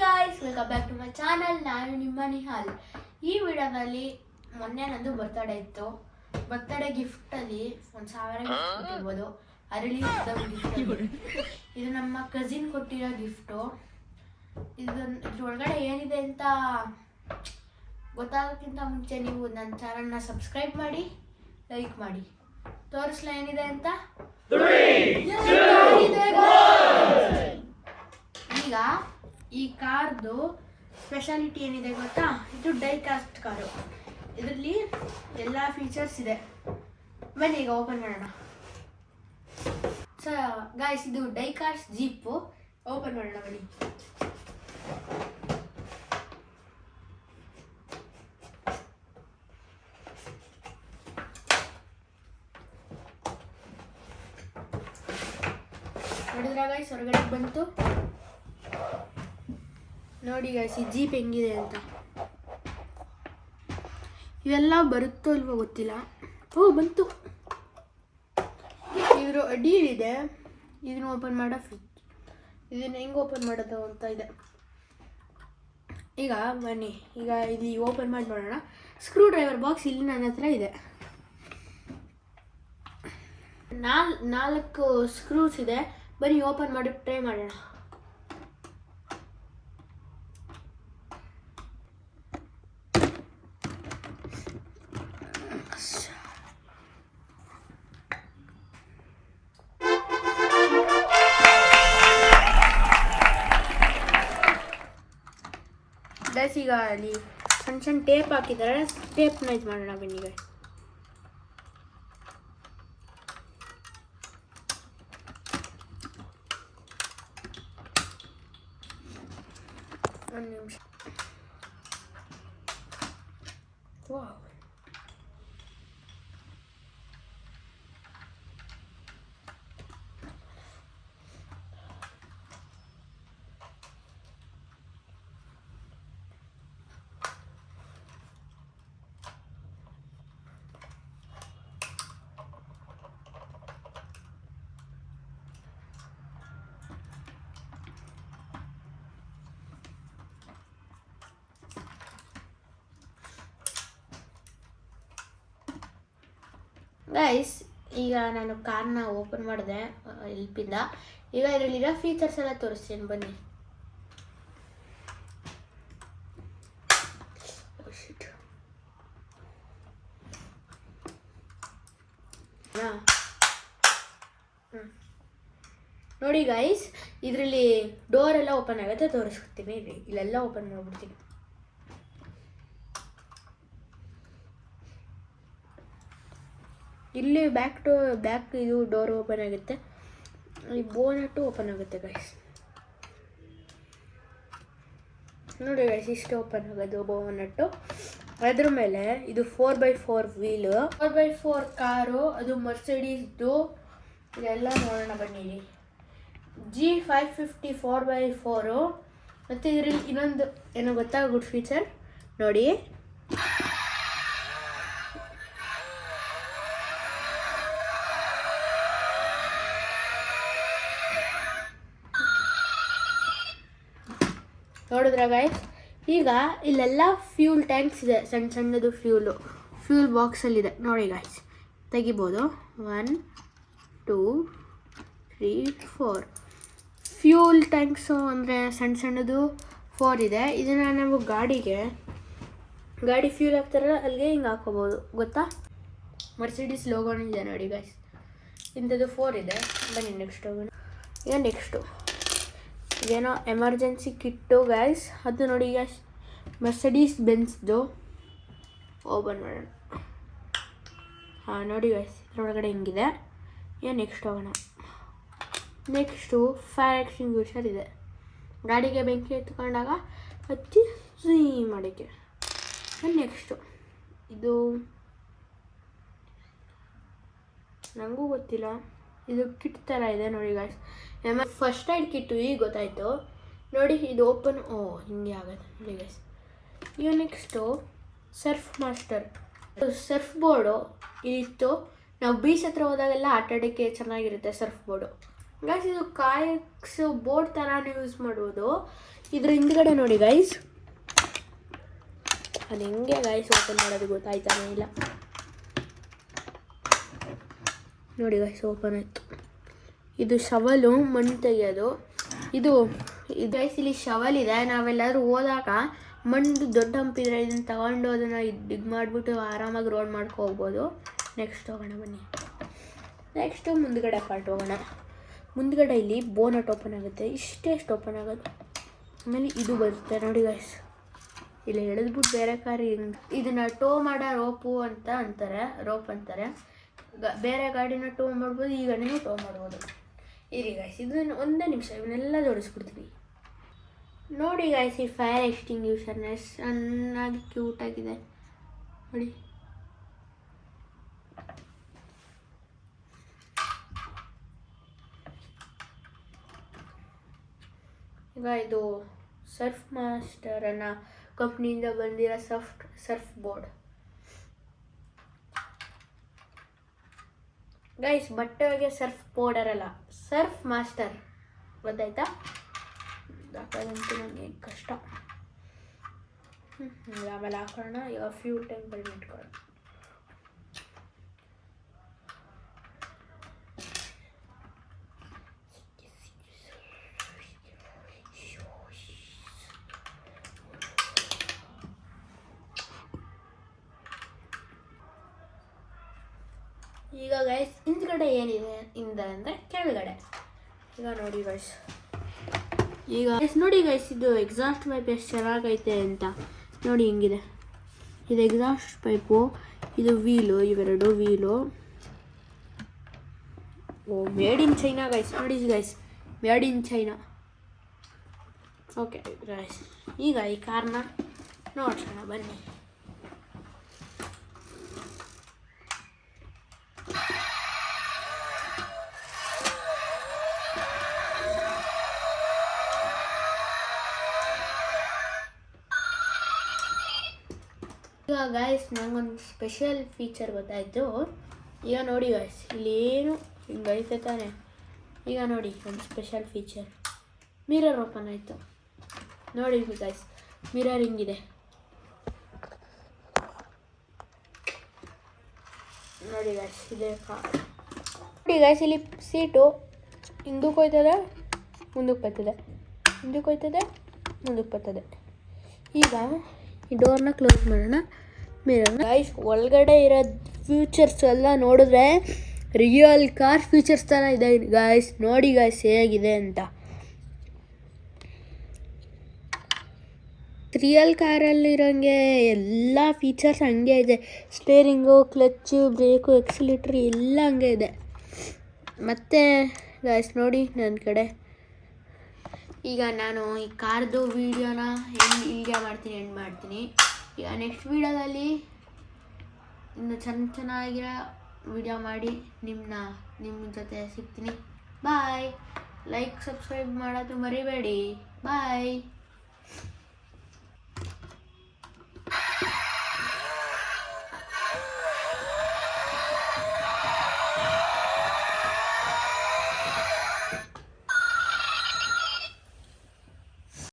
Guys, welcome back to my channel. ನಾನು ನಿಮ್ಮ ನಿಹಾಲ್. ಈ ವಿಡಿಯೋದಲ್ಲಿ ಮೊನ್ನೆ ನಂದು ಬರ್ತಡೇ ಇತ್ತು. ಬರ್ತಡೇ ಗಿಫ್ಟಲ್ಲಿ 1000 ಗಿಫ್ಟ್ ಕೊಟ್ಟಿರ್ಬೋದು. ಅರಳಿ ಗಿಫ್ಟ್ ಇದು ನಮ್ಮ ಕಸಿನ್ ಕೊಟ್ಟಿರೋ ಗಿಫ್ಟು. ಇದ್ರೊಳಗಡೆ ಏನಿದೆ ಅಂತ ಗೊತ್ತಾಗೋಕ್ಕಿಂತ ಮುಂಚೆ ನೀವು ನನ್ನ ಚಾನಲ್ನ ಸಬ್ಸ್ಕ್ರೈಬ್ ಮಾಡಿ, ಲೈಕ್ ಮಾಡಿ. ತೋರಿಸ್ಲಾ ಏನಿದೆ ಅಂತ? ಈಗ ಈ ಕಾರ್ದು ಸ್ಪೆಷಾಲಿಟಿ ಏನಿದೆ ಗೊತ್ತಾ? ಇದು ಡೈ ಕಾಸ್ಟ್ ಕಾರು. ಇದರಲ್ಲಿ ಎಲ್ಲ ಫೀಚರ್ಸ್ ಇದೆ. ಬನ್ನಿ ಈಗ ಓಪನ್ ಮಾಡೋಣ. ಸೊ ಗಾಯ್ಸ್, ಇದು ಡೈ ಕಾಸ್ಟ್ ಜೀಪು. ಓಪನ್ ಮಾಡೋಣ ಬನ್ನಿ. ನೋಡಿದ್ರ ಗಾಯ್ಸ್, ಹೊರಗಡೆ ಬಂತು. ನೋಡಿ ಗಾಯ್ಸ್, ಈ ಜೀಪ್ ಹೆಂಗಿದೆ ಅಂತ. ಇವೆಲ್ಲ ಬರುತ್ತೋ ಇಲ್ವೋ ಗೊತ್ತಿಲ್ಲ. ಬಂತು. ಇದ್ರ ಅಡಿಯಿದೆ. ಇದನ್ನ ಓಪನ್ ಮಾಡೋ ಫ್ರಿಜ್. ಇದನ್ನ ಹೆಂಗೆ ಓಪನ್ ಮಾಡೋದು ಅಂತ ಇದೆ. ಈಗ ಬನ್ನಿ, ಈಗ ಇಲ್ಲಿ ಓಪನ್ ಮಾಡಿ ನೋಡೋಣ. ಸ್ಕ್ರೂ ಡ್ರೈವರ್ ಬಾಕ್ಸ್ ಇಲ್ಲಿ ನನ್ನ ಹತ್ರ ಇದೆ. 4 ಸ್ಕ್ರೂಸ್ ಇದೆ. ಬನ್ನಿ ಓಪನ್ ಮಾಡಿ ಟ್ರೈ ಮಾಡೋಣ. ಗೈಸ್, ಈಗ ಅಲ್ಲಿ ಸಣ್ಣ ಸಣ್ಣ ಟೇಪ್ ಹಾಕಿದ್ದಾರೆ. ಟೇಪ್ನ ಇದು ಮಾಡೋಣ ಬನ್ನಿ ಗೈಸ್. ಒಂದು ನಿಮಿಷ. ವಾವ್, ಗೈಸ್, ಈಗ ನಾನು ಕಾರ್ನ ಓಪನ್ ಮಾಡಿದೆ ಹೆಲ್ಪಿಂದ. ಈಗ ಇದರಲ್ಲಿರೋ ಫೀಚರ್ಸ್ ಎಲ್ಲ ತೋರಿಸ್ತೀನಿ ಬನ್ನಿ. ನೋಡಿ ಗೈಸ್, ಇದರಲ್ಲಿ ಡೋರ್ ಎಲ್ಲ ಓಪನ್ ಆಗುತ್ತೆ. ತೋರಿಸ್ಕೊಡ್ತೀನಿ. ಇಲ್ಲೆಲ್ಲ ಓಪನ್ ಮಾಡ್ಬಿಡ್ತೀನಿ. ಇಲ್ಲಿ ಬ್ಯಾಕ್ ಇದು ಡೋರ್ ಓಪನ್ ಆಗುತ್ತೆ. ಈ ಬೋನಟ್ಟು ಓಪನ್ ಆಗುತ್ತೆ ಗೈಸ್. ನೋಡಿ ಗೈಸ್, ಇಷ್ಟು ಓಪನ್ ಆಗೋದು ಬೋನಟ್ಟು. ಅದ್ರ ಮೇಲೆ ಇದು 4x4 ವೀಲು, 4x4 ಕಾರು. ಅದು ಮರ್ಸಿಡೀಸ್ದು. ಇದೆಲ್ಲ ನೋಡೋಣ ಬನ್ನಿ. G550 4x4. ಮತ್ತು ಇದರಲ್ಲಿ ಇನ್ನೊಂದು ಏನೋ ಗೊತ್ತಾ ಗುಡ್ ಫೀಚರ್ ನೋಡಿ. ನೋಡಿದ್ರ ಗೈಸ್, ಈಗ ಇಲ್ಲೆಲ್ಲ ಫ್ಯೂಲ್ ಟ್ಯಾಂಕ್ಸ್ ಇದೆ. ಸಣ್ಣದು ಫ್ಯೂಲ್ ಬಾಕ್ಸಲ್ಲಿದೆ. ನೋಡಿ ಗೈಸ್, ತೆಗಿಬೋದು. 1 2 3 4 ಫ್ಯೂಲ್ ಟ್ಯಾಂಕ್ಸು ಅಂದರೆ ಸಣ್ಣದು 4 ಇದೆ. ಇದನ್ನು ನಾವು ಗಾಡಿ ಫ್ಯೂಲ್ ಹಾಕ್ತಾರಲ್ಲ ಅಲ್ಲಿಗೆ ಹಿಂಗೆ ಹಾಕೋಬೋದು. ಗೊತ್ತಾ? ಮರ್ಸಿಡೀಸ್ ಲೋಗೋನು ಇದೆ ನೋಡಿ ಗೈಸ್. ಇಂಥದ್ದು 4 ಇದೆ. ಬನ್ನಿ ನೆಕ್ಸ್ಟ್ ಹೋಗೋಣ. ಈಗ ನೆಕ್ಸ್ಟು ಇದೇನೋ ಎಮರ್ಜೆನ್ಸಿ ಕಿಟ್ಟು ಗೈಸ್. ಅದು ನೋಡಿ ಗೈಸ್, ಮರ್ಸಿಡೀಸ್ ಬೆನ್ಸ್ದು. ಓಪನ್ ಮಾಡೋಣ. ನೋಡಿ ಗೈಸ್, ಇದರೊಳಗಡೆ ಹಿಂಗಿದೆ. ಈಗ ನೆಕ್ಸ್ಟ್ ಹೋಗೋಣ. ನೆಕ್ಸ್ಟು ಫೈರ್ ಎಕ್ಸ್ಟಿಂಗ್ವಿಷರ್ ಇದೆ. ಗಾಡಿಗೆ ಬೆಂಕಿ ಎತ್ಕೊಂಡಾಗ ಹಚ್ಚಿ ಝೀ ಮಾಡೋಕ್ಕೆ. ನೆಕ್ಸ್ಟು ಇದು ನನಗೂ ಗೊತ್ತಿಲ್ಲ. ಇದು ಕಿಟ್ ಥರ ಇದೆ ನೋಡಿ ಗಾಯ್ಸ್. ಫಸ್ಟ್ ಏಡ್ ಕಿಟ್ಟು ಈಗ ಗೊತ್ತಾಯಿತು ನೋಡಿ. ಇದು ಓಪನ್ ಹಿಂಗೆ ಆಗುತ್ತೆ ನೋಡಿ ಗಾಯ್ಸ್. ಈಗ next Surf master. Surf board ಇತ್ತು. ನಾವು ಬೀಚ್ ಹತ್ರ ಹೋದಾಗೆಲ್ಲ ಆಟ ಆಡೋಕ್ಕೆ ಚೆನ್ನಾಗಿರುತ್ತೆ ಸರ್ಫ್ ಬೋರ್ಡು. ಗೈಸ್ ಇದು ಕಾಯಿಕ್ಸ್ ಬೋರ್ಡ್ ಥರನೇ ಯೂಸ್ ಮಾಡ್ಬೋದು. ಇದ್ರ ಹಿಂದ್ಗಡೆ ನೋಡಿ ಗೈಸ್, ಅದು ಹೆಂಗೆ ಗೈಸ್ ಓಪನ್ ಮಾಡೋದು ಗೊತ್ತಾಯ್ತಾನೆ ಇಲ್ಲ. ನೋಡಿ ಗೈಸ್ ಓಪನ್ ಆಯಿತು. ಇದು ಶವಲು, ಮಣ್ಣು ತೆಗೆಯೋದು. ಇದು ಗೈಸ್ ಇಲ್ಲಿ ಶವಲ್ ಇದೆ. ನಾವೆಲ್ಲರೂ ಹೋದಾಗ ಮಣ್ಣು ದೊಡ್ಡ ಹಂಪಿದ್ರೆ ಇದನ್ನು ತಗೊಂಡು ಅದನ್ನು ಇದು ಮಾಡಿಬಿಟ್ಟು ಆರಾಮಾಗಿ ರೋಡ್ ಮಾಡ್ಕೊ ಹೋಗ್ಬೋದು. ನೆಕ್ಸ್ಟ್ ಹೋಗೋಣ ಬನ್ನಿ. ನೆಕ್ಸ್ಟು ಮುಂದ್ಗಡೆ ಪಾರ್ಟ್ ಹೋಗೋಣ. ಮುಂದ್ಗಡೆ ಇಲ್ಲಿ ಬೋನಟ್ ಓಪನ್ ಆಗುತ್ತೆ, ಇಷ್ಟೇ ಓಪನ್ ಆಗೋದು. ಆಮೇಲೆ ಇದು ಬರುತ್ತೆ ನೋಡಿ ಗೈಸ್, ಇಲ್ಲಿ ಎಳೆದ್ಬಿಟ್ಟು ಬೇರೆ ಕಾರ್ ಇದನ್ನು ಟೋ ಮಾಡೋ ರೋಪು ಅಂತ ಅಂತಾರೆ, ರೋಪ್ ಅಂತಾರೆ. ಬೇರೆ ಗಾಡಿನ ಟೋ ಮಾಡ್ಬೋದು, ಈ ಗಾಡಿನೂ ಟೋ ಮಾಡ್ಬೋದು. ಇರಿ ಗೈಸ್ ಇದನ್ನು ಒಂದೇ ನಿಮಿಷ ಇವನ್ನೆಲ್ಲ ಜೋಡಿಸ್ಬಿಡ್ತೀನಿ. ನೋಡಿ ಗೈಸ್ ಈ ಫೈರ್ ಎಕ್ಸ್ಟಿಂಗ್ಯೂಷರ್ನ ಚೆನ್ನಾಗಿ ಕ್ಯೂಟಾಗಿದೆ ನೋಡಿ. ಈಗ ಇದು ಸರ್ಫ್ ಮಾಸ್ಟರ್ ಅನ್ನೋ ಕಂಪ್ನಿಯಿಂದ ಬಂದಿರೋ ಸರ್ಫ್ ಬೋರ್ಡ್. ಗೈಸ್ ಬಟ್ಟೆಗೆ ಸರ್ಫ್ ಪೌಡರ್ ಅಲ್ಲ, ಸರ್ಫ್ ಮಾಸ್ಟರ್ ಗೊತ್ತಾಯ್ತಾ? ಹಾಕೋದಂತೂ ನನಗೆ ಕಷ್ಟ. ಆಮೇಲೆ ಹಾಕೋಣ. ಈಗ ಫ್ಯೂಲ್ ಟ್ಯಾಂಕ್ ಬಳಿ ಇಟ್ಕೊಳ್ಳೋಣ. ಈಗ ಗೈಸ್ ಹಿಂದ್ಗಡೆ ಏನಿದೆ ಅಂದರೆ ಕೆಳಗಡೆ. ಈಗ ನೋಡಿ ಗೈಸ್, ನೋಡಿ ಗೈಸ್ ಇದು ಎಕ್ಸಾಸ್ಟ್ ಪೈಪ್ ಎಷ್ಟು ಚೆನ್ನಾಗೈತೆ ಅಂತ ನೋಡಿ. ಹೆಂಗಿದೆ ಇದು ಎಕ್ಸಾಸ್ಟ್ ಪೈಪು, ಇದು ವೀಲು, ಇವೆರಡು wheel. Oh made in China guys. ನೋಡಿ guys made in China. Okay guys ಈಗ ಈ ಕಾರ್ನ ನೋಡ್ಸೋಣ ಬನ್ನಿ. ಈಗ ಗೈಸ್ ನಂಗೊಂದು ಸ್ಪೆಷಲ್ ಫೀಚರ್ ಗೊತ್ತಾಯಿತು. ಈಗ ನೋಡಿ ಗೈಸ್ ಇಲ್ಲಿ ಏನು ಹಿಂಗೆ ಐತೆ ತಾನೆ. ಈಗ ನೋಡಿ ಒಂದು ಸ್ಪೆಷಲ್ ಫೀಚರ್, ಮಿರರ್ ಓಪನ್ ಆಯಿತು ನೋಡಿ ಗೈಸ್. ಮಿರರ್ ಹಿಂಗಿದೆ ನೋಡಿ ಗೈಸ್. ಇದೇ ಕಾರ್ ನೋಡಿ ಗೈಸ್. ಇಲ್ಲಿ ಸೀಟು ಹಿಂದಕ್ಕೆ ಹೋಯ್ತದೆ, ಮುಂದಕ್ಕೆ ಬರ್ತದೆ, ಹಿಂದಕ್ಕೆ ಹೋಯ್ತದೆ, ಮುಂದಕ್ಕೆ ಬರ್ತದೆ. ಈಗ ಈ ಡೋರ್ನ ಕ್ಲೋಸ್ ಮಾಡೋಣ. ಮಿರರ್ ಗೈಸ್ ಒಳಗಡೆ ಇರೋ ಫ್ಯೂಚರ್ಸ್ ಎಲ್ಲ ನೋಡಿದ್ರೆ ರಿಯಲ್ ಕಾರ್ ಫ್ಯೂಚರ್ಸ್ ಥರ ಇದೆ ಗೈಸ್. ನೋಡಿ ಗೈಸ್ ಹೇಗಿದೆ ಅಂತ. ರಿಯಲ್ ಕಾರಲ್ಲಿರೋಂಗೆ ಎಲ್ಲ ಫೀಚರ್ಸ್ ಹಂಗೆ ಇದೆ. ಸ್ಟೇರಿಂಗು, ಕ್ಲಚ್ಚು, ಬ್ರೇಕು, ಎಕ್ಸಿಲೇಟ್ರ್ ಎಲ್ಲ ಹಂಗೆ ಇದೆ. ಮತ್ತು ಗೈಸ್ ನೋಡಿ ನನ್ನ ಕಡೆ. ಈಗ ನಾನು ಈ ಕಾರ್ದು ವೀಡಿಯೋನ ಇಲ್ಲಿಗೆ ಎಂಡ್ ಮಾಡ್ತೀನಿ. ಈಗ ನೆಕ್ಸ್ಟ್ ವೀಡಿಯೋದಲ್ಲಿ ಇನ್ನು ಚೆನ್ನಾಗಿರೋ ವೀಡಿಯೋ ಮಾಡಿ ನಿಮ್ಮ ಜೊತೆ ಸಿಗ್ತೀನಿ. ಬಾಯ್. ಲೈಕ್ ಸಬ್ಸ್ಕ್ರೈಬ್ ಮಾಡೋದು ಮರಿಬೇಡಿ. ಬಾಯ್.